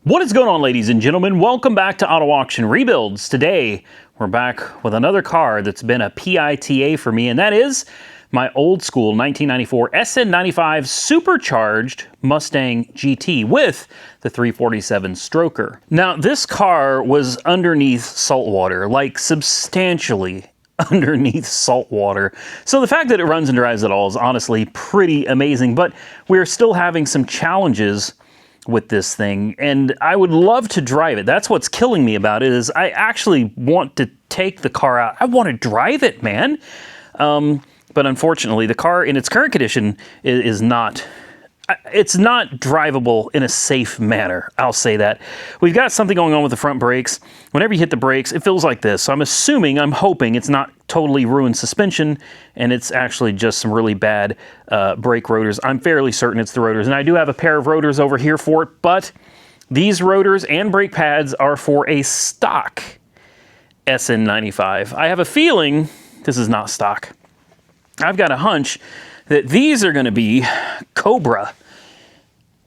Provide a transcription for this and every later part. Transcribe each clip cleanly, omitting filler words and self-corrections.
What is going on, ladies and gentlemen? Welcome back to Auto Auction Rebuilds. Today, we're back with another car that's been a PITA for me, and that is my old school 1994 SN95 Supercharged Mustang GT with the 347 stroker. Now, this car was underneath salt water, like substantially underneath salt water. So the fact that it runs and drives at all is honestly pretty amazing, but we're still having some challenges with this thing, and I would love to drive it. That's what's killing me about it, is I actually want to take the car out. I want to drive it, man. But unfortunately, the car in its current condition is not, it's not drivable in a safe manner. I'll say that. We've got something going on with the front brakes. Whenever you hit the brakes, it feels like this. So I'm hoping it's not totally ruined suspension, and it's actually just some really bad brake rotors. I'm fairly certain it's the rotors, and I do have a pair of rotors over here for it, but these rotors and brake pads are for a stock SN95. I have a feeling this is not stock. I've got a hunch that these are going to be Cobra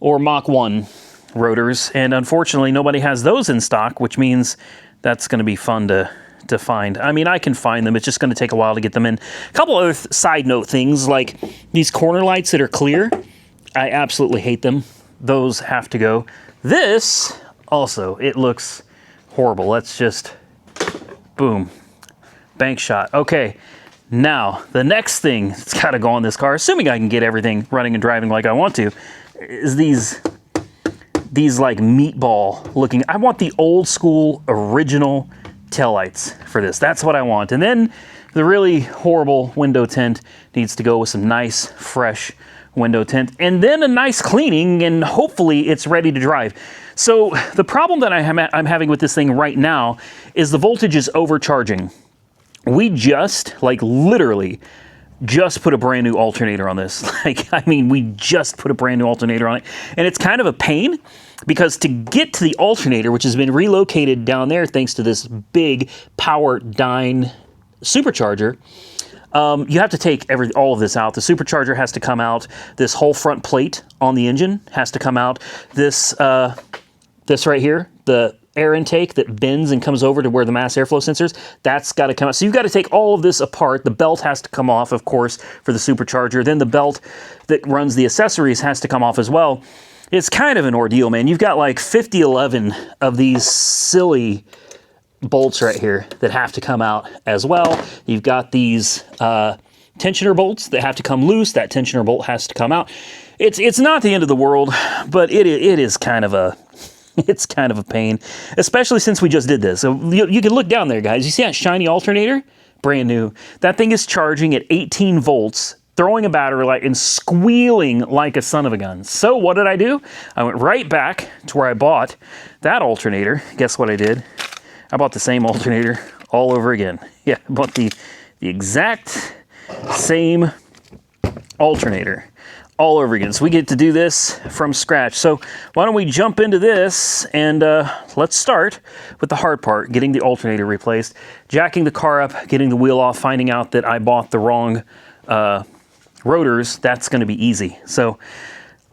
or Mach 1 rotors, and unfortunately nobody has those in stock, which means that's going to be fun to find. I mean, I can find them. It's just going to take a while to get them in. A couple other side note things, like these corner lights that are clear, I absolutely hate them. Those have to go. This also, it looks horrible. Let's just, boom, bank shot. Okay. Now, the next thing that's got to go on this car, assuming I can get everything running and driving like I want to, is these like meatball looking. I want the old school original taillights for this. That's what I want. And then the really horrible window tint needs to go with some nice, fresh window tint. And then a nice cleaning, and hopefully it's ready to drive. So the problem that I'm having with this thing right now is the voltage is overcharging. We just, like, literally just put a brand new alternator on this. Like, I mean, we just put a brand new alternator on it. And it's kind of a pain because to get to the alternator, which has been relocated down there thanks to this big power dyne supercharger, you have to take all of this out. The supercharger has to come out. This whole front plate on the engine has to come out. This right here, the air intake that bends and comes over to where the mass airflow sensors, that's got to come out. So you've got to take all of this apart. The belt has to come off, of course, for the supercharger. Then the belt that runs the accessories has to come off as well. It's kind of an ordeal, man. You've got like 50-11 of these silly bolts right here that have to come out as well. You've got these tensioner bolts that have to come loose. That tensioner bolt has to come out. It's not the end of the world, but it is kind of a it's kind of a pain, especially since we just did this. So you can look down there, guys. You see that shiny alternator? Brand new. That thing is charging at 18 volts, throwing a battery light and squealing like a son of a gun. So what did I do? I went right back to where I bought that alternator. Guess what I did? I bought the same alternator all over again. Yeah, I bought the exact same alternator all over again. So we get to do this from scratch. So why don't we jump into this, and let's start with the hard part, getting the alternator replaced, jacking the car up, getting the wheel off, finding out that I bought the wrong rotors. That's going to be easy. So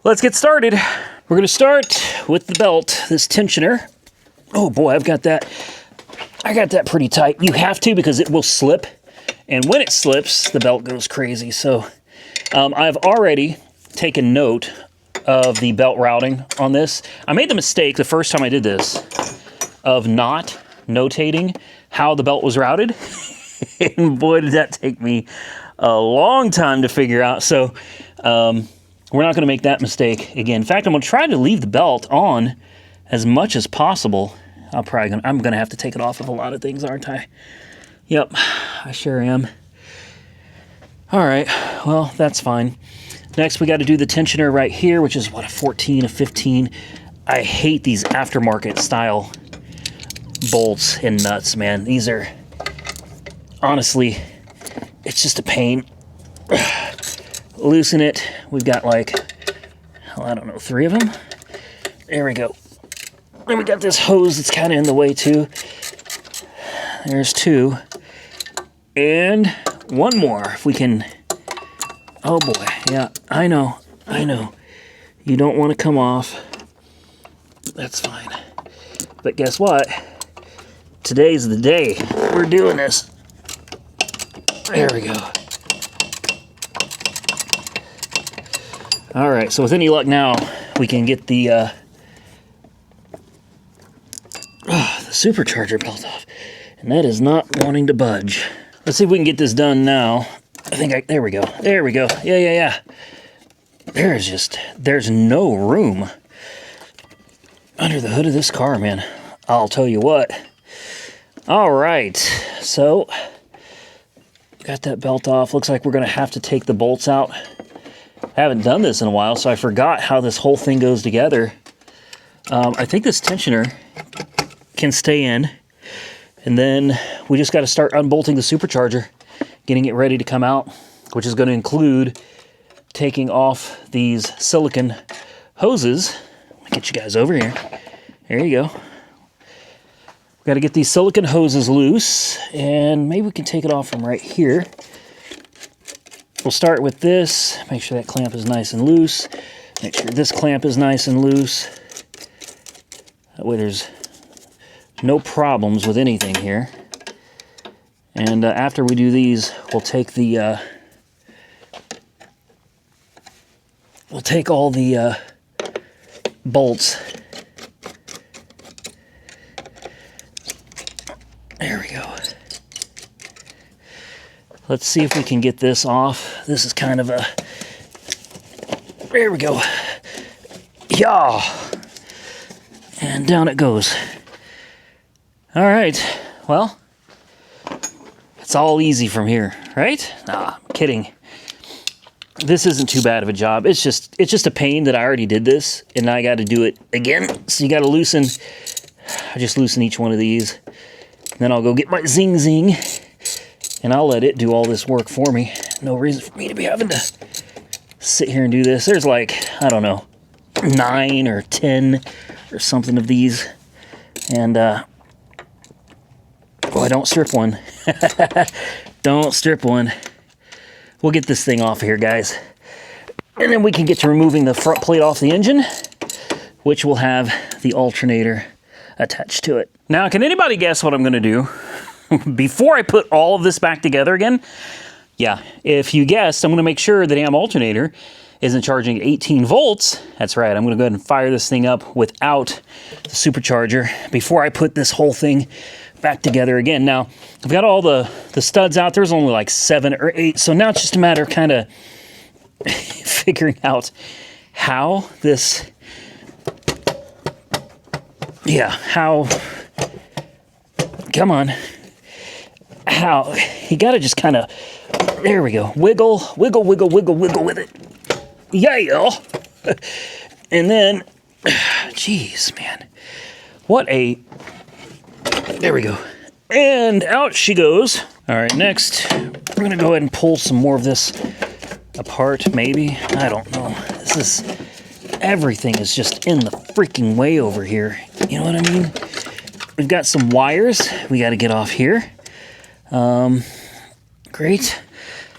let's get started. We're going to start with the belt, this tensioner. Oh boy, I got that pretty tight. You have to, because it will slip. And when it slips, the belt goes crazy. So I've already taken note of the belt routing on this. I made the mistake the first time I did this of not notating how the belt was routed. And boy, did that take me a long time to figure out. So we're not going to make that mistake again. In fact, I'm going to try to leave the belt on as much as possible. I'm going to have to take it off of a lot of things, aren't I? Yep, I sure am. All right, well, that's fine. Next, we got to do the tensioner right here, which is, what, a 14, a 15. I hate these aftermarket style bolts and nuts, man. These are, honestly, it's just a pain. Loosen it. We've got like, I don't know, 3 of them. There we go. And we got this hose that's kind of in the way too. There's 2. And one more, if we can. Oh boy, yeah, I know. You don't want to come off. That's fine. But guess what? Today's the day we're doing this. There we go. All right, so with any luck now, we can get the supercharger belt off. And that is not wanting to budge. Let's see if we can get this done now. There we go. There we go. Yeah. There's no room under the hood of this car, man. I'll tell you what. All right, so got that belt off. Looks like we're gonna have to take the bolts out. I haven't done this in a while, so I forgot how this whole thing goes together. I think this tensioner can stay in, and then we just got to start unbolting the supercharger, getting it ready to come out, which is going to include taking off these silicone hoses. Let me get you guys over here. There you go. We got to get these silicone hoses loose, and maybe we can take it off from right here. We'll start with this, make sure that clamp is nice and loose. Make sure this clamp is nice and loose. That way there's no problems with anything here. And after we do these, we'll take the we'll take all the bolts. There we go. Let's see if we can get this off. This is kind of a... There we go. Yeah. And down it goes. All right. Well, it's all easy from here, right? Nah, I'm kidding. This isn't too bad of a job. It's just a pain that I already did this, and now I got to do it again. So you got to loosen. I just loosen each one of these. Then I'll go get my Zing Zing. And I'll let it do all this work for me. No reason for me to be having to sit here and do this. There's like, I don't know, 9 or 10 or something of these. And, oh, I don't strip one. Don't strip one. We'll get this thing off here, guys. And then we can get to removing the front plate off the engine, which will have the alternator attached to it. Now, can anybody guess what I'm going to do? Before I put all of this back together again? Yeah, if you guessed, I'm going to make sure the damn alternator isn't charging 18 volts. That's right, I'm going to go ahead and fire this thing up without the supercharger before I put this whole thing back together again. Now, I've got all the studs out. There's only like 7 or 8, so now it's just a matter of kind of figuring out how this... Yeah, how... Come on. How you gotta just kind of, there we go, wiggle with it, yeah. And then, jeez, man, what a, there we go, and out she goes. All right, next we're gonna go ahead and pull some more of this apart. Maybe, I don't know. Everything is just in the freaking way over here. You know what I mean? We've got some wires we got to get off here. Great.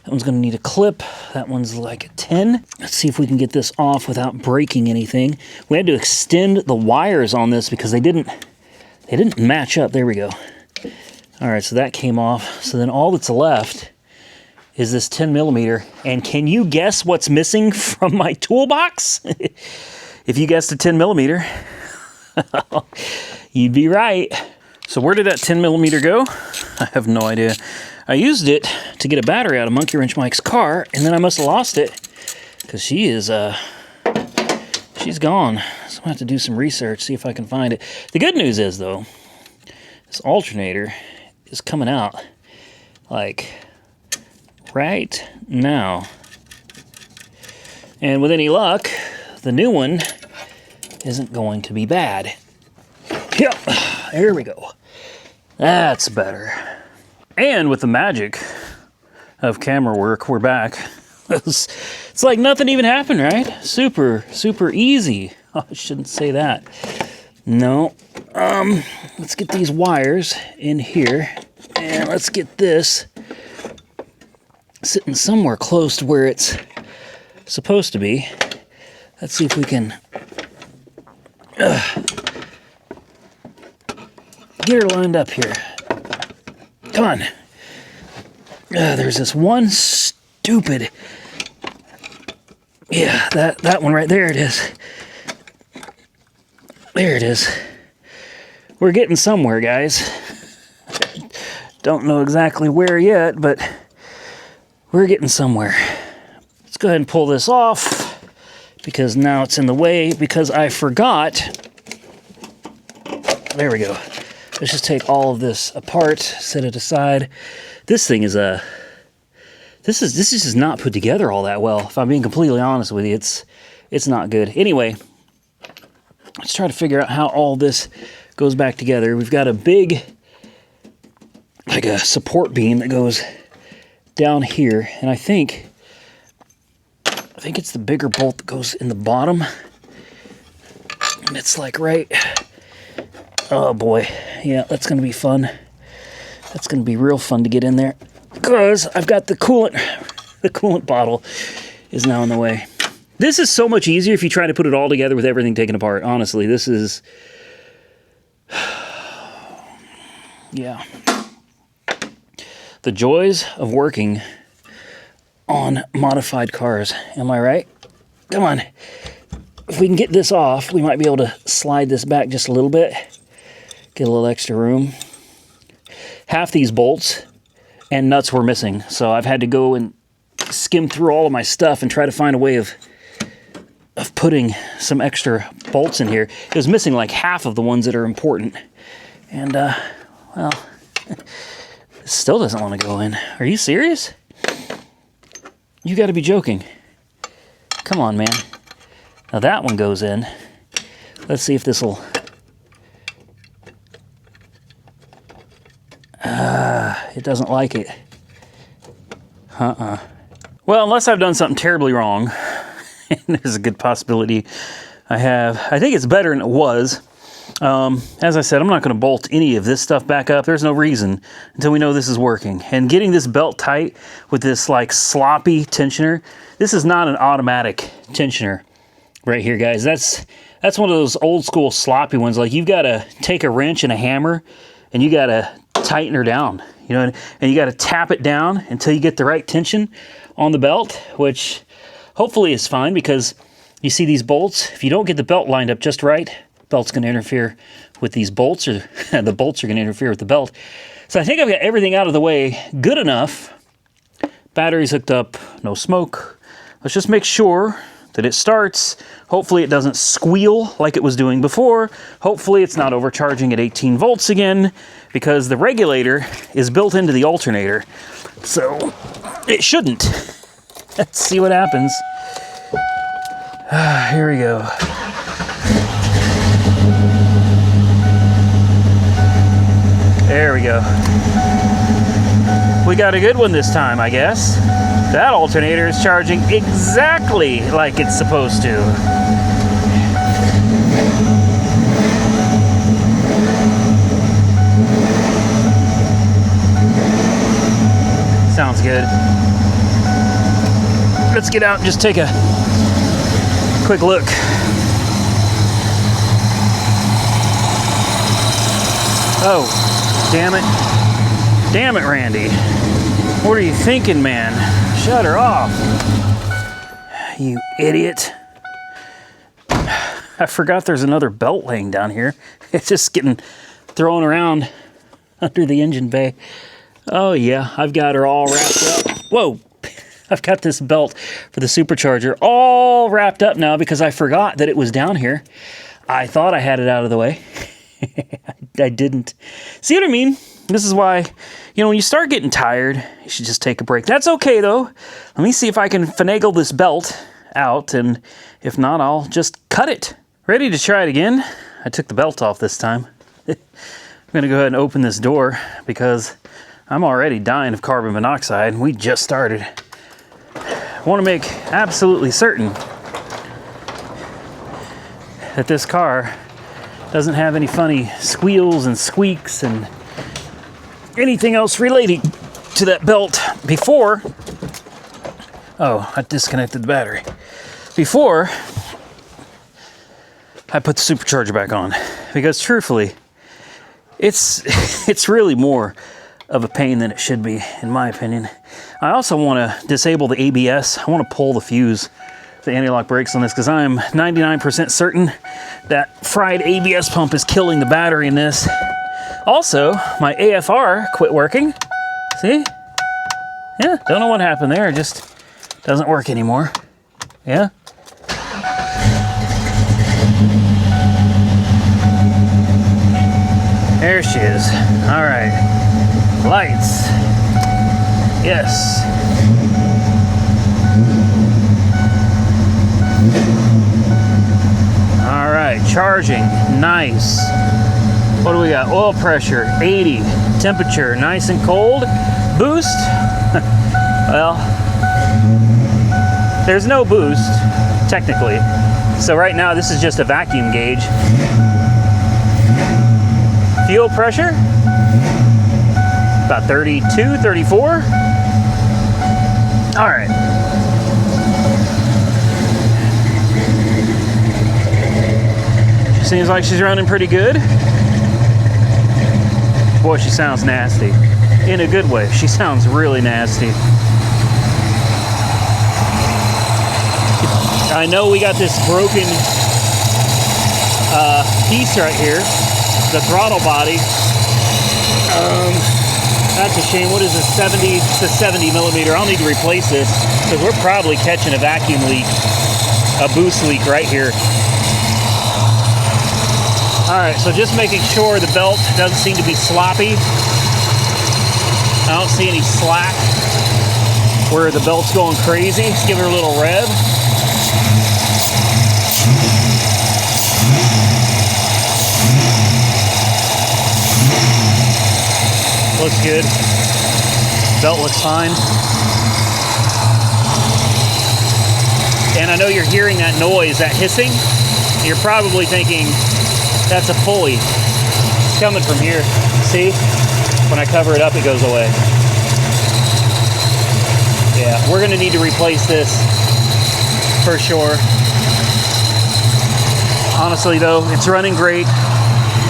That one's going to need a clip. That one's like a 10. Let's see if we can get this off without breaking anything. We had to extend the wires on this because they didn't match up. There we go. All right, so that came off. So then all that's left is this 10 millimeter. And can you guess what's missing from my toolbox? If you guessed a 10 millimeter, you'd be right. So where did that 10 millimeter go? I have no idea. I used it to get a battery out of Monkey Wrench Mike's car, and then I must have lost it because she's gone. So I'm gonna have to do some research, see if I can find it. The good news is though, this alternator is coming out like right now. And with any luck, the new one isn't going to be bad. Yep, there we go. That's better. And with the magic of camera work, we're back. It's like nothing even happened, right? Super, super easy. Oh, I shouldn't say that. No. Let's get these wires in here. And let's get this sitting somewhere close to where it's supposed to be. Let's see if we can Get her lined up here. Come on. There's this one stupid... Yeah, that one right there it is. There it is. We're getting somewhere, guys. Don't know exactly where yet, but we're getting somewhere. Let's go ahead and pull this off because now it's in the way because I forgot. There we go. Let's just take all of this apart, set it aside. This thing is this is just not put together all that well. If I'm being completely honest with you, it's not good. Anyway, let's try to figure out how all this goes back together. We've got a big, like a support beam that goes down here, and I think it's the bigger bolt that goes in the bottom. And it's like right, oh boy, yeah, that's gonna be fun. That's gonna be real fun to get in there because I've got the coolant bottle is now in the way. This is so much easier if you try to put it all together with everything taken apart. Honestly, this is, yeah. The joys of working on modified cars. Am I right? Come on. If we can get this off, we might be able to slide this back just a little bit. Get a little extra room. Half these bolts and nuts were missing, so I've had to go and skim through all of my stuff and try to find a way of putting some extra bolts in here. It was missing like half of the ones that are important. And, well, it still doesn't want to go in. Are you serious? You got to be joking. Come on, man. Now that one goes in. Let's see if this will... it doesn't like it. Well, unless I've done something terribly wrong, and there's a good possibility I have. I think it's better than it was. As I said, I'm not going to bolt any of this stuff back up. There's no reason until we know this is working. And getting this belt tight with this like sloppy tensioner, this is not an automatic tensioner right here, guys. That's one of those old school sloppy ones. Like you've got to take a wrench and a hammer and you got to tighten her down, you know, and you got to tap it down until you get the right tension on the belt, which hopefully is fine because you see these bolts, if you don't get the belt lined up just right, belt's going to interfere with these bolts, or the bolts are going to interfere with the belt. So I think I've got everything out of the way good enough. Battery's hooked up, no smoke. Let's just make sure that it starts. Hopefully it doesn't squeal like it was doing before. Hopefully it's not overcharging at 18 volts again, because the regulator is built into the alternator. So it shouldn't. Let's see what happens. Here we go. There we go. We got a good one this time, I guess. That alternator is charging exactly like it's supposed to. Sounds good. Let's get out and just take a quick look. Oh, damn it. Damn it, Randy. What are you thinking, man? Shut her off. You idiot. I forgot there's another belt laying down here. It's just getting thrown around under the engine bay. Oh yeah, I've got her all wrapped up. Whoa. I've got this belt for the supercharger all wrapped up now because I forgot that it was down here. I thought I had it out of the way. I didn't. See what I mean? This is why, you know, when you start getting tired, you should just take a break. That's okay, though. Let me see if I can finagle this belt out, and if not, I'll just cut it. Ready to try it again? I took the belt off this time. I'm going to go ahead and open this door because I'm already dying of carbon monoxide, and we just started. I want to make absolutely certain that this car doesn't have any funny squeals and squeaks and anything else relating to that belt before. Oh, I disconnected the battery. Before I put the supercharger back on. Because truthfully, It's really more of a pain than it should be, in my opinion. I also want to disable the ABS. I want to pull the fuse, the anti-lock brakes on this, because I am 99% certain that fried ABS pump is killing the battery in this. Also, my AFR quit working. See? Yeah, don't know what happened there. It just doesn't work anymore. Yeah? There she is. All right. Lights. Yes. All right. Charging. Nice. What do we got? Oil pressure. 80. Temperature. Nice and cold. Boost. Well, there's no boost, technically. So right now, this is just a vacuum gauge. Fuel pressure, about 32, 34. All right. She seems like she's running pretty good. Boy, she sounds nasty. In a good way. She sounds really nasty. I know we got this broken piece right here. The throttle body. That's a shame. What is this? 70 to 70 millimeter. I'll need to replace this because we're probably catching a vacuum leak, a boost leak right here. All right, so just making sure the belt doesn't seem to be sloppy. I don't see any slack where the belt's going crazy. Let's give her a little rev. Looks good. Belt looks fine. And I know you're hearing that noise, that hissing. You're probably thinking, that's a pulley. It's coming from here. See? When I cover it up, it goes away. Yeah, we're gonna need to replace this for sure. Honestly though, it's running great.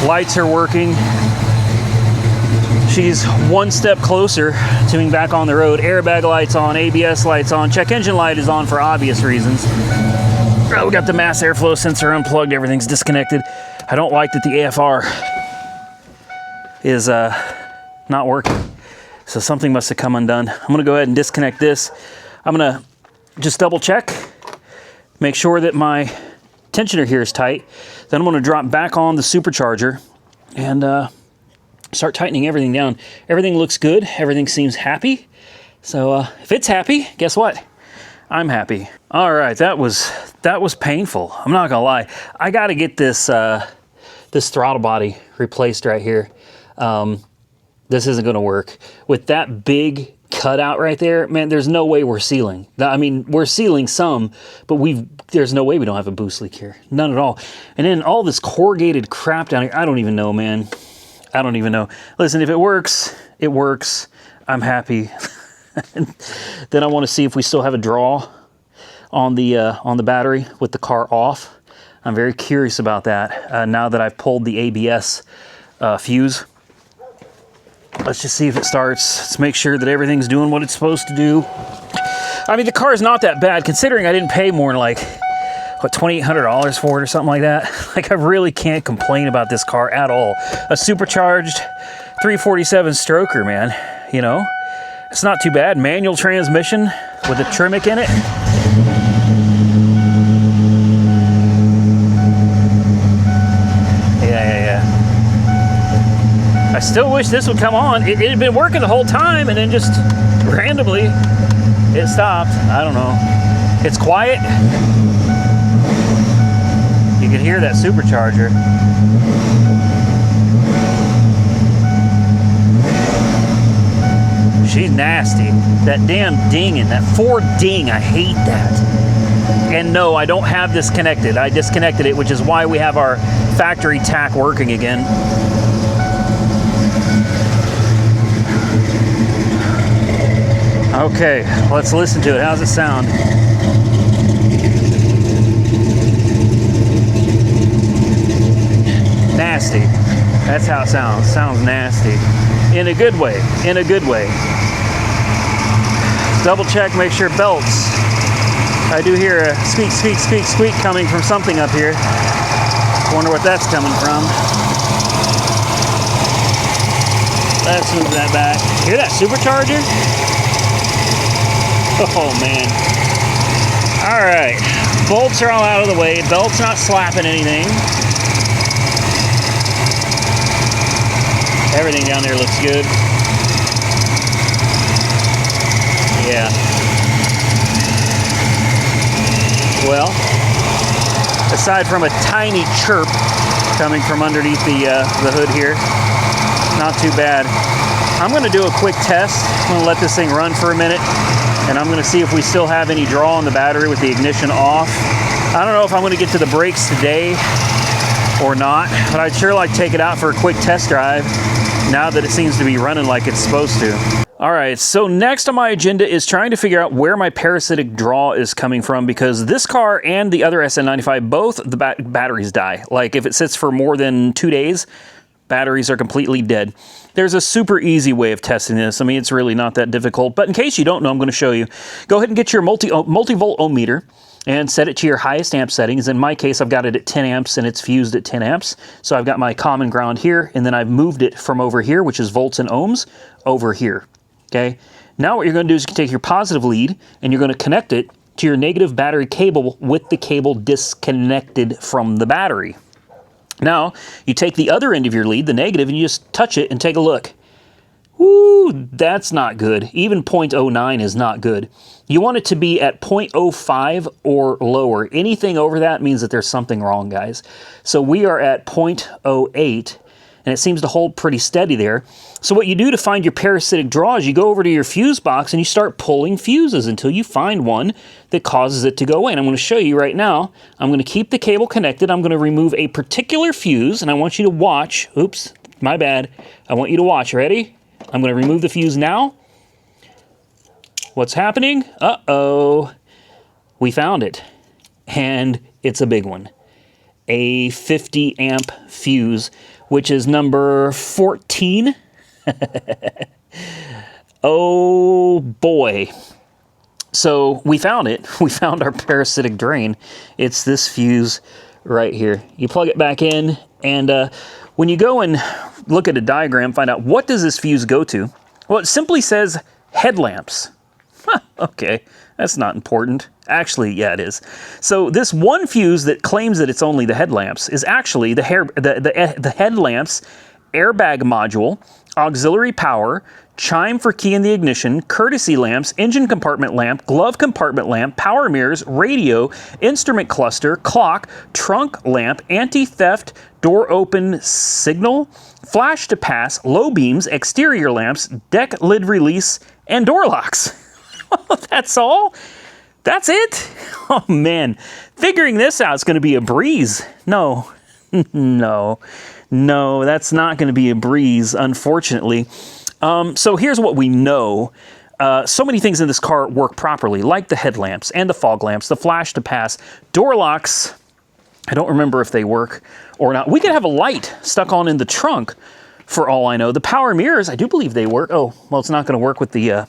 Lights are working. She's one step closer to being back on the road. Airbag lights on, ABS lights on. Check engine light is on for obvious reasons. Oh, we got the mass airflow sensor unplugged. Everything's disconnected. I don't like that the AFR is not working. So something must have come undone. I'm gonna go ahead and disconnect this. I'm gonna just double check, make sure that my tensioner here is tight. Then I'm gonna drop back on the supercharger and start tightening everything down. Everything looks good. Everything seems happy. So if it's happy, guess what? I'm happy. All right, that was painful. I'm not gonna lie. I gotta get this this throttle body replaced right here. This isn't gonna work. With that big cutout right there, man, there's no way we're sealing. I mean, we're sealing some, but there's no way we don't have a boost leak here. None at all. And then all this corrugated crap down here, I don't even know, man. I don't even know. Listen, if it works, it works. I'm happy. Then I want to see if we still have a draw on the battery with the car off. I'm very curious about that now that I've pulled the ABS fuse. Let's just see if it starts. Let's make sure that everything's doing what it's supposed to do. I mean, the car is not that bad considering I didn't pay more than like, what, $2,800 for it or something like that. Like, I really can't complain about this car at all. A supercharged 347 stroker, man, you know? It's not too bad. Manual transmission with a Tremec in it. Yeah. I still wish this would come on. It had been working the whole time and then just randomly it stopped. I don't know. It's quiet. You can hear that supercharger. She's nasty. That damn dinging, that Ford ding, I hate that. And no, I don't have this connected. I disconnected it, which is why we have our factory tack working again. Okay, let's listen to it. How's it sound? Nasty. That's how it sounds. Sounds nasty. In a good way. In a good way. Double check, make sure belts. I do hear a squeak, squeak, squeak, squeak coming from something up here. Wonder what that's coming from. Let's move that back. Hear that supercharger? Oh man. All right, bolts are all out of the way. Belt's not slapping anything. Everything down there looks good. Yeah. Well, aside from a tiny chirp coming from underneath the hood here, not too bad. I'm going to do a quick test. I'm going to let this thing run for a minute, and I'm going to see if we still have any draw on the battery with the ignition off. I don't know if I'm going to get to the brakes today or not, but I'd sure like to take it out for a quick test drive now that it seems to be running like it's supposed to. All right, so next on my agenda is trying to figure out where my parasitic draw is coming from, because this car and the other SN95, both the batteries die. Like if it sits for more than 2 days, batteries are completely dead. There's a super easy way of testing this. I mean, it's really not that difficult, but in case you don't know, I'm going to show you. Go ahead and get your multi-volt ohm meter and set it to your highest amp settings. In my case, I've got it at 10 amps and it's fused at 10 amps. So I've got my common ground here, and then I've moved it from over here, which is volts and ohms, over here. Okay. Now what you're going to do is you can take your positive lead and you're going to connect it to your negative battery cable with the cable disconnected from the battery. Now, you take the other end of your lead, the negative, and you just touch it and take a look. Woo, that's not good. Even 0.09 is not good. You want it to be at 0.05 or lower. Anything over that means that there's something wrong, guys. So we are at 0.08, and it seems to hold pretty steady there. So what you do to find your parasitic draw is you go over to your fuse box and you start pulling fuses until you find one that causes it to go away. And I'm going to show you right now. I'm going to keep the cable connected. I'm going to remove a particular fuse, and I want you to watch. Oops, my bad. I want you to watch. Ready? I'm going to remove the fuse now. What's happening? Uh-oh. We found it. And it's a big one. A 50 amp fuse, which is number 14. Oh boy. So we found it. We found our parasitic drain. It's this fuse right here. You plug it back in, and when you go and look at a diagram, find out what does this fuse go to. Well, it simply says headlamps. Huh, okay, that's not important. Actually, yeah, it is. So this one fuse that claims that it's only the headlamps is actually the headlamps, airbag module, auxiliary power, chime for key in the ignition, courtesy lamps, engine compartment lamp, glove compartment lamp, power mirrors, radio, instrument cluster, clock, trunk lamp, anti-theft, door open signal, flash to pass, low beams, exterior lamps, deck lid release, and door locks. That's all? That's it? Oh man, figuring this out is going to be a breeze. No, no, that's not going to be a breeze, unfortunately. So here's what we know. So many things in this car work properly, like the headlamps and the fog lamps, the flash to pass, door locks. I don't remember if they work or not. We could have a light stuck on in the trunk for all I know. The power mirrors, I do believe they work. Oh, well, it's not going to work with the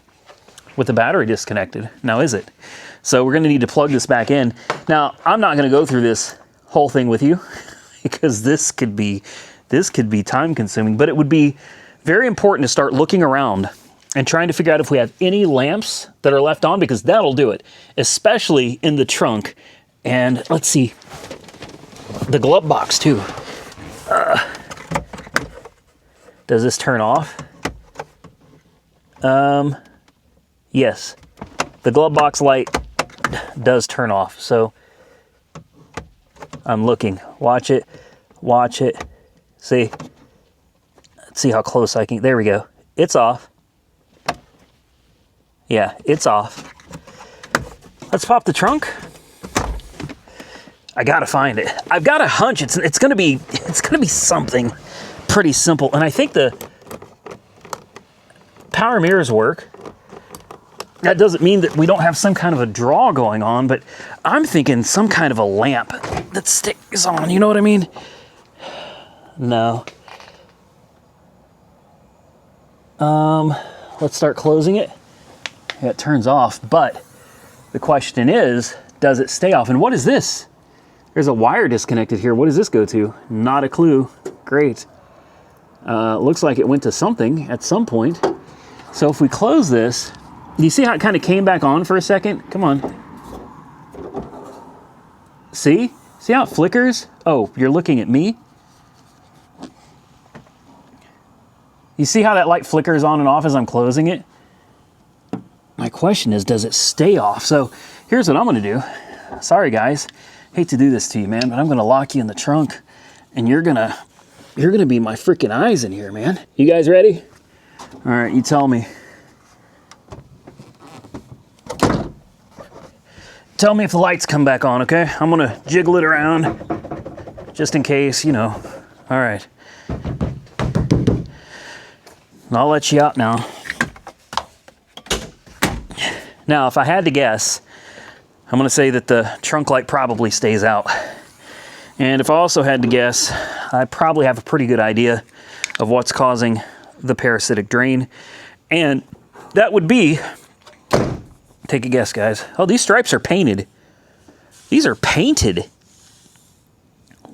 battery disconnected. Now, is it? So we're going to need to plug this back in. Now, I'm not going to go through this whole thing with you because this could be time consuming, but it would be very important to start looking around and trying to figure out if we have any lamps that are left on, because that'll do it, especially in the trunk. And let's see, the glove box too. Does this turn off? Yes, the glove box light does turn off. So I'm looking. Watch it. Watch it. See? Let's see how close I can. There we go. It's off. Yeah, it's off. Let's pop the trunk. I gotta find it. I've got a hunch it's gonna be something pretty simple. And I think the power mirrors work. That doesn't mean that we don't have some kind of a draw going on, but I'm thinking some kind of a lamp that sticks on, you know what I mean? No. Let's start closing it. Yeah, it turns off, but the question is, does it stay off? And what is this? There's a wire disconnected here. What does this go to? Not a clue. Great. Looks like it went to something at some point. So if we close this, do you see how it kind of came back on for a second? Come on. See? See how it flickers? Oh, you're looking at me? You see how that light flickers on and off as I'm closing it? My question is, does it stay off? So here's what I'm gonna do. Sorry guys, hate to do this to you, man, but I'm gonna lock you in the trunk and you're gonna be my freaking eyes in here, man. You guys ready? All right, you tell me. Tell me if the lights come back on, okay? I'm gonna jiggle it around just in case, you know. All right. I'll let you out now. Now, if I had to guess, I'm gonna say that the trunk light probably stays out. And if I also had to guess, I probably have a pretty good idea of what's causing the parasitic drain. And that would be, take a guess, guys. Oh, these stripes are painted. These are painted.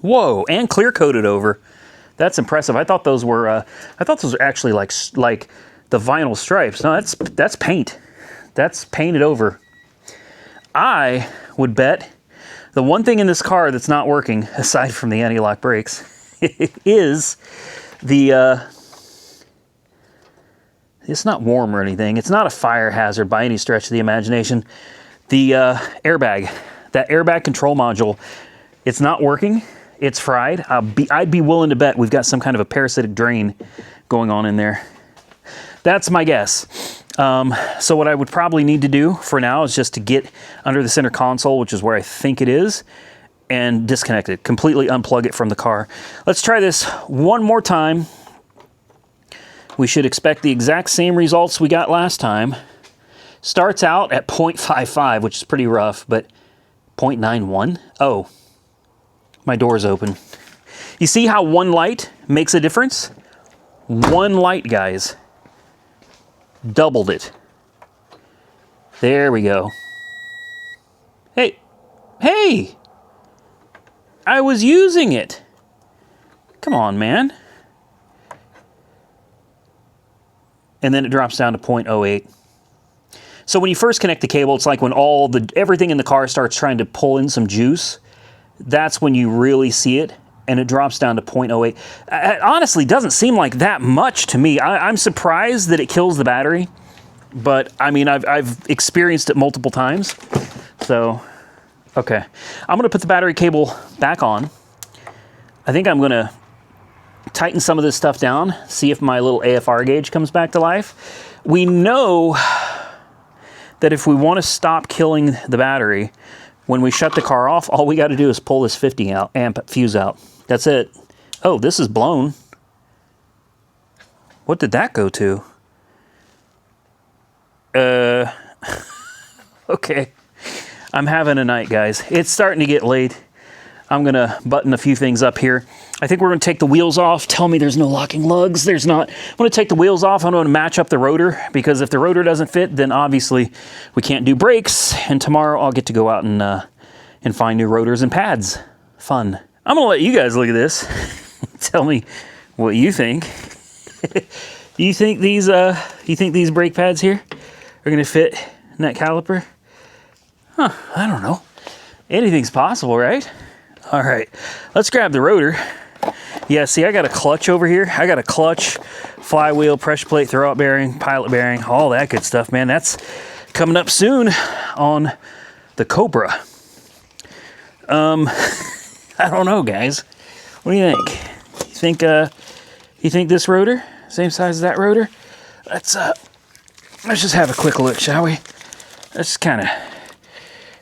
Whoa, and clear coated over. That's impressive. I thought those were actually like the vinyl stripes. No, that's paint. That's painted over. I would bet the one thing in this car that's not working, aside from the anti-lock brakes, is the, it's not warm or anything. It's not a fire hazard by any stretch of the imagination. The airbag, that airbag control module, it's not working. It's fried. I'd be willing to bet we've got some kind of a parasitic drain going on in there. That's my guess. So what I would probably need to do for now is just to get under the center console, which is where I think it is, and disconnect it, completely unplug it from the car. Let's try this one more time. We should expect the exact same results we got last time. Starts out at 0.55, which is pretty rough, but 0.91? Oh. My door's open. You see how one light makes a difference? One light, guys. Doubled it. There we go. Hey, hey! I was using it. Come on, man. And then it drops down to 0.08. So when you first connect the cable, it's like when everything in the car starts trying to pull in some juice. That's when you really see it, and it drops down to 0.08. It honestly doesn't seem like that much to me. I'm surprised that it kills the battery, but I mean, I've experienced it multiple times. So, okay. I'm gonna put the battery cable back on. I think I'm gonna tighten some of this stuff down, see if my little AFR gauge comes back to life. We know that if we wanna stop killing the battery, when we shut the car off, all we got to do is pull this 50 amp fuse out. That's it. Oh, this is blown. What did that go to? Okay. I'm having a night, guys. It's starting to get late. I'm going to button a few things up here. I think we're going to take the wheels off. Tell me there's no locking lugs. There's not. I'm going to take the wheels off. I'm going to match up the rotor, because if the rotor doesn't fit, then obviously we can't do brakes. And tomorrow I'll get to go out and find new rotors and pads. Fun. I'm going to let you guys look at this. Tell me what you think. You think these brake pads here are going to fit in that caliper? Huh, I don't know. Anything's possible, right? All right, let's grab the rotor. Yeah, see, I got a clutch over here. I got a clutch, flywheel, pressure plate, throwout bearing, pilot bearing, all that good stuff, man. That's coming up soon on the Cobra. I don't know, guys. What do you think? You think this rotor, same size as that rotor? Let's just have a quick look, shall we? Let's kind of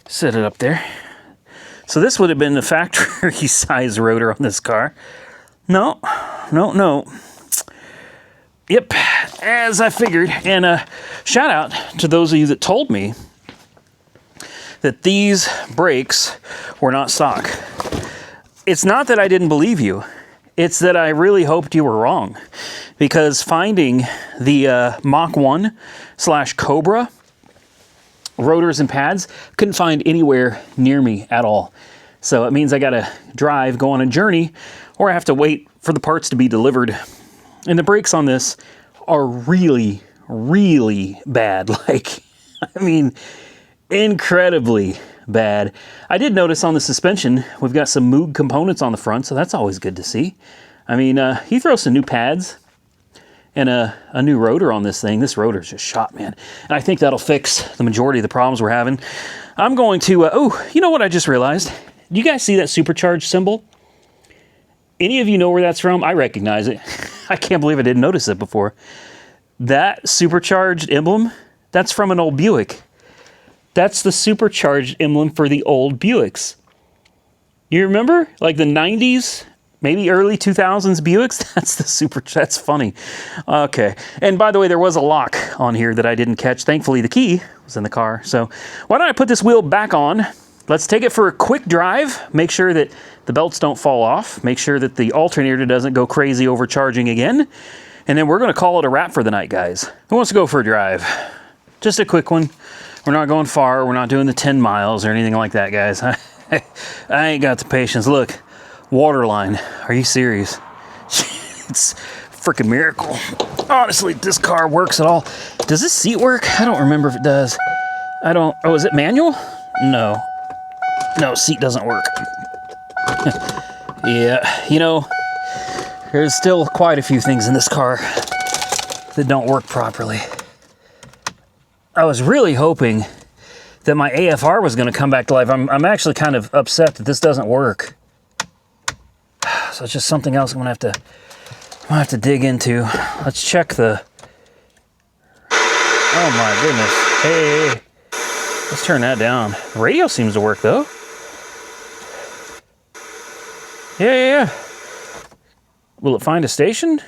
set it up there. So this would have been the factory size rotor on this car. No. Yep, as I figured. And shout out to those of you that told me that these brakes were not stock. It's not that I didn't believe you. It's that I really hoped you were wrong, because finding the Mach 1 / Cobra rotors and pads, couldn't find anywhere near me at all. So it means I gotta drive, go on a journey, or I have to wait for the parts to be delivered. And the brakes on this are really, really bad. Like, I mean, incredibly bad. I did notice on the suspension, we've got some Moog components on the front, so that's always good to see. I mean, he throws some new pads and a new rotor on this thing. This rotor's just shot, man. And I think that'll fix the majority of the problems we're having. I'm going to, oh, you know what I just realized? Do you guys see that Supercharged symbol? Any of you know where that's from? I recognize it. I can't believe I didn't notice it before. That Supercharged emblem, that's from an old Buick. That's the Supercharged emblem for the old Buicks. You remember? Like the 90s? Maybe early 2000s Buicks? That's funny. Okay. And by the way, there was a lock on here that I didn't catch. Thankfully, the key was in the car. So why don't I put this wheel back on? Let's take it for a quick drive. Make sure that the belts don't fall off. Make sure that the alternator doesn't go crazy overcharging again. And then we're going to call it a wrap for the night, guys. Who wants to go for a drive? Just a quick one. We're not going far. We're not doing the 10 miles or anything like that, guys. I ain't got the patience. Look. Waterline. Are you serious? It's a freaking miracle. Honestly, this car works at all. Does this seat work? I don't remember if it does. I don't. Oh, is it manual? No. No, seat doesn't work. Yeah, you know, there's still quite a few things in this car that don't work properly. I was really hoping that my AFR was going to come back to life. I'm actually kind of upset that this doesn't work. So it's just something else I'm gonna have to dig into. Let's check the. Oh my goodness! Hey, let's turn that down. The radio seems to work though. Yeah. Will it find a station?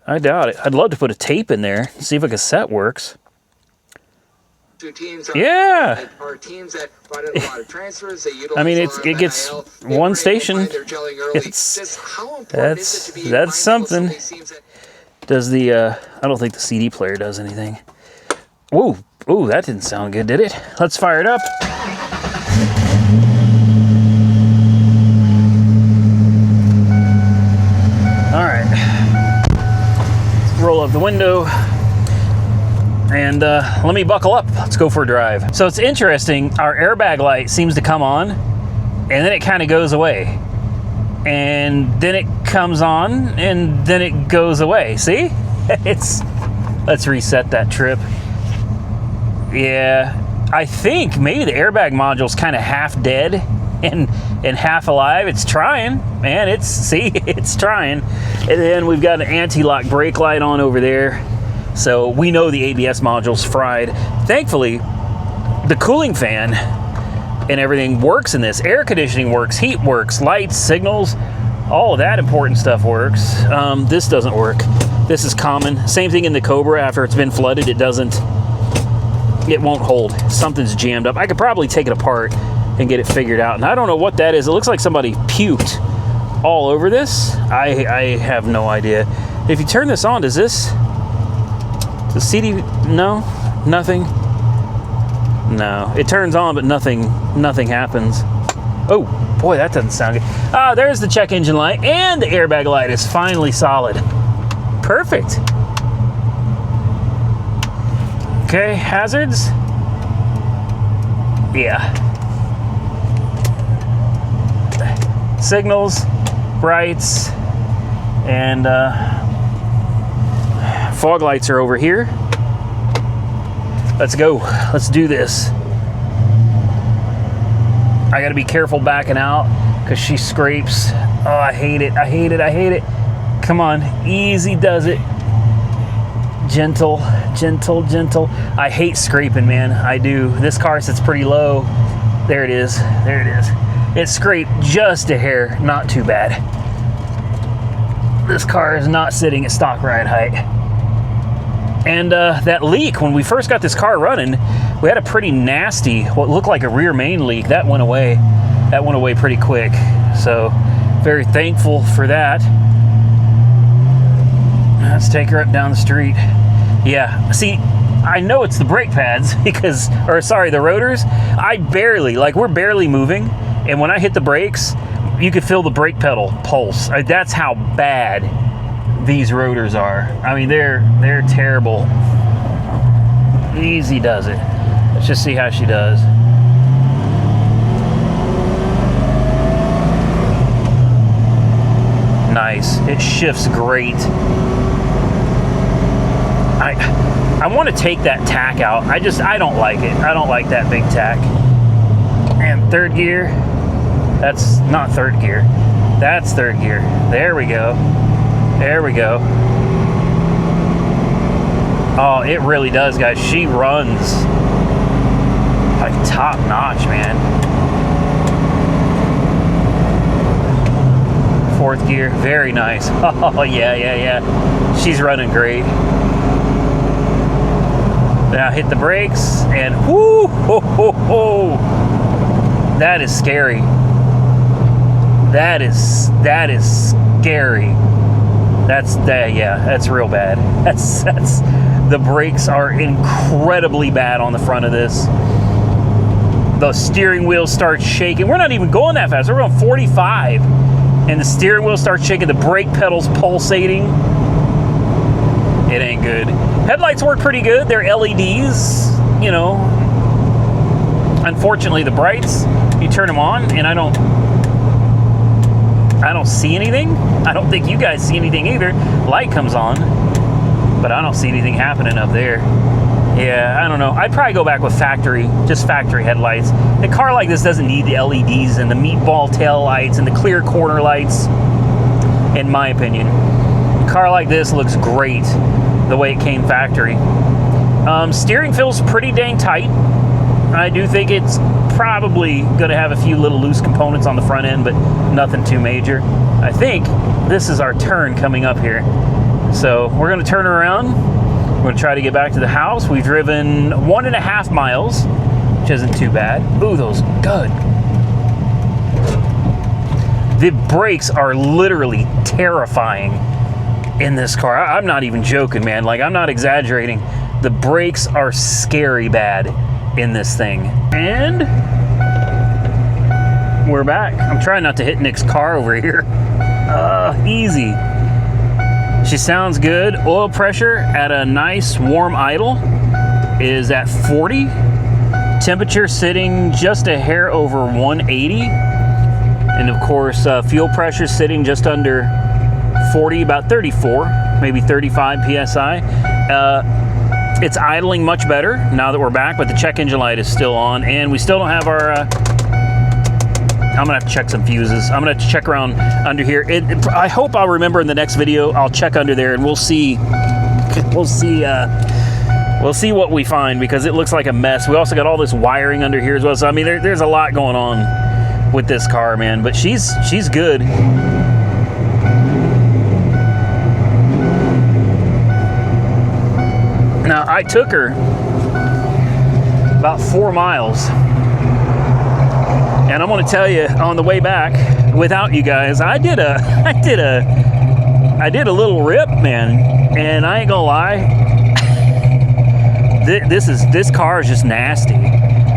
I doubt it. I'd love to put a tape in there, see if a cassette works. Yeah. I mean, it gets one station. That's something. Does the I don't think the CD player does anything. Whoa, ooh, that didn't sound good, did it? Let's fire it up. All right. Roll up the window. And let me buckle up. Let's go for a drive. So it's interesting. Our airbag light seems to come on, and then it kind of goes away. And then it comes on, and then it goes away. See? Let's reset that trip. Yeah, I think maybe the airbag module's kind of half dead and half alive. It's trying, man. It's trying. And then we've got an anti-lock brake light on over there. So we know the ABS module's fried. Thankfully, the cooling fan and everything works in this. Air conditioning works, heat works, lights, signals, all of that important stuff works. This doesn't work. This is common. Same thing in the Cobra. After it's been flooded, it won't hold. Something's jammed up. I could probably take it apart and get it figured out. And I don't know what that is. It looks like somebody puked all over this. I have no idea. If you turn this on, does this... The CD, no, nothing. No, it turns on, but nothing happens. Oh, boy, that doesn't sound good. Ah, there's the check engine light, and the airbag light is finally solid. Perfect. Okay, hazards. Yeah. Signals, brights, and fog lights are over here. Let's go. Let's do this. I gotta be careful backing out because she scrapes. Oh, I hate it. I hate it. I hate it. Come on. Easy does it. Gentle, gentle, gentle. I hate scraping, man. I do. This car sits pretty low. There it is. There it is. It scraped just a hair. Not too bad. This car is not sitting at stock ride height. And that leak, when we first got this car running, we had a pretty nasty, what looked like a rear main leak. That went away. That went away pretty quick. So Very thankful for that. Let's take her up down the street. Yeah, see, I know it's the brake pads because, or sorry, the rotors. I barely, like we're barely moving, and when I hit the brakes, you could feel the brake pedal pulse. That's how bad these rotors are. I mean, they're terrible. Easy does it. Let's just see how she does. Nice. It shifts great. I want to take that tack out. I don't like it. I don't like that big tack. And third gear. That's not third gear. That's third gear. There we go. There we go. Oh, it really does, guys. She runs like top notch, man. Fourth gear. Very nice. Oh, yeah. She's running great. Now hit the brakes and whoo, ho, ho, ho. That is scary. That is scary. That's real bad. That's the brakes are incredibly bad on the front of this. The steering wheel starts shaking. We're not even going that fast. We're going 45, and the steering wheel starts shaking. The brake pedal's pulsating. It ain't good. Headlights work pretty good. They're LEDs, you know. Unfortunately, the brights, you turn them on, and I don't see anything. I don't think you guys see anything either. Light comes on, but I don't see anything happening up there. Yeah, I don't know. I'd probably go back with just factory headlights. A car like this doesn't need the LEDs and the meatball tail lights and the clear corner lights, in my opinion. A car like this looks great the way it came factory. Steering feels pretty dang tight. I do think it's probably going to have a few little loose components on the front end, but nothing too major. I think this is our turn coming up here. So we're going to turn around. We're going to try to get back to the house. We've driven 1.5 miles, which isn't too bad. Ooh, those good. The brakes are literally terrifying in this car. I'm not even joking, man. Like, I'm not exaggerating. The brakes are scary bad in this thing. And we're back. I'm trying not to hit Nick's car over here. Easy. She sounds good. Oil pressure at a nice warm idle is at 40. Temperature sitting just a hair over 180. And of course, fuel pressure sitting just under 40, about 34, maybe 35 PSI. It's idling much better now that we're back, but the check engine light is still on, and we still don't have our, I'm gonna have to check some fuses. I'm gonna have to check around under here. I hope I'll remember in the next video, I'll check under there and we'll see what we find, because it looks like a mess. We also got all this wiring under here as well. So, I mean, there's a lot going on with this car, man, but she's good. Now, I took her about 4 miles, and I'm going to tell you, on the way back, without you guys, I did a little rip, man, and I ain't gonna lie, this car is just nasty.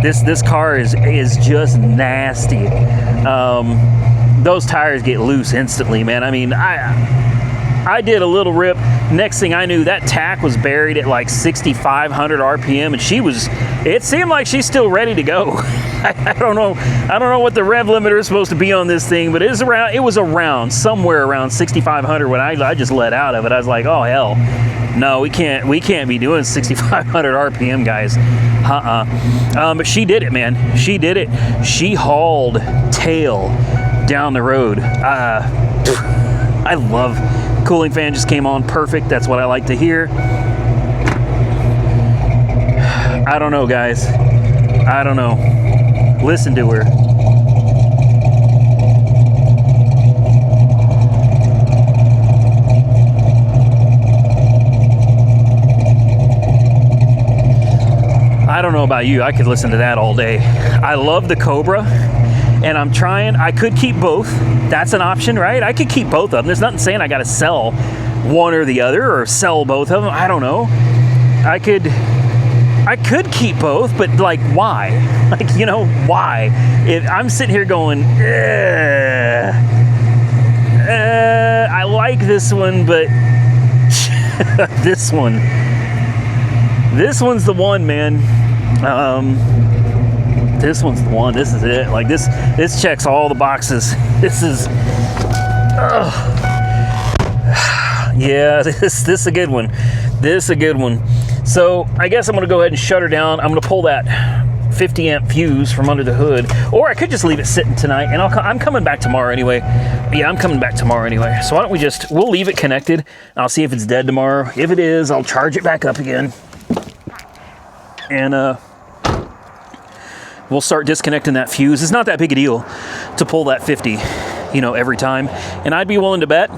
This car is just nasty. Those tires get loose instantly, man. I mean, I did a little rip. Next thing I knew, that tack was buried at like 6,500 RPM, and it seemed like she's still ready to go. I don't know what the rev limiter is supposed to be on this thing, but it was around somewhere around 6,500 when I just let out of it. I was like, oh hell, no, we can't be doing 6,500 RPM, guys. But she did it, man. She did it. She hauled tail down the road. I love. Cooling fan just came on perfect. That's what I like to hear. I don't know, guys. I don't know. Listen to her. I don't know about you. I could listen to that all day. I love the Cobra. and I'm trying. I could keep both. That's an option, right? I could keep both of them. There's nothing saying I got to sell one or the other or sell both of them. I don't know. I could keep both, but like, why? Like, you know, why? I'm sitting here going, I like this one, but this one's the one, man. This one's the one. This is it. Like, this checks all the boxes. This is, yeah, this is a good one. This is a good one. So I guess I'm gonna go ahead and shut her down. I'm gonna pull that 50 amp fuse from under the hood, or I could just leave it sitting tonight, and I'm coming back tomorrow anyway. Yeah, I'm coming back tomorrow anyway. So why don't we'll leave it connected. I'll see if it's dead tomorrow. If it is, I'll charge it back up again. And we'll start disconnecting that fuse. It's not that big a deal to pull that 50, you know, every time. And I'd be willing to bet,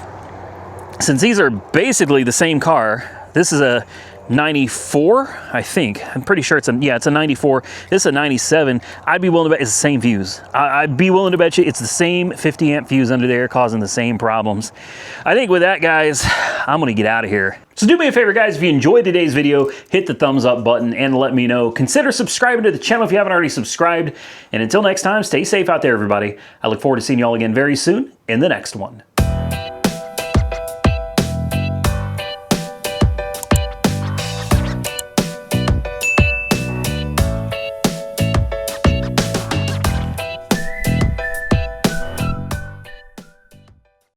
since these are basically the same car, this is a 94, I think. I'm pretty sure it's a 94. This is a 97. I'd be willing to bet it's the same fuse. I'd be willing to bet you it's the same 50 amp fuse under there causing the same problems. I think with that, guys, I'm gonna get out of here. So do me a favor, guys, if you enjoyed today's video, hit the thumbs up button and let me know. Consider subscribing to the channel if you haven't already subscribed. And until next time, stay safe out there, everybody. I look forward to seeing you all again very soon in the next one.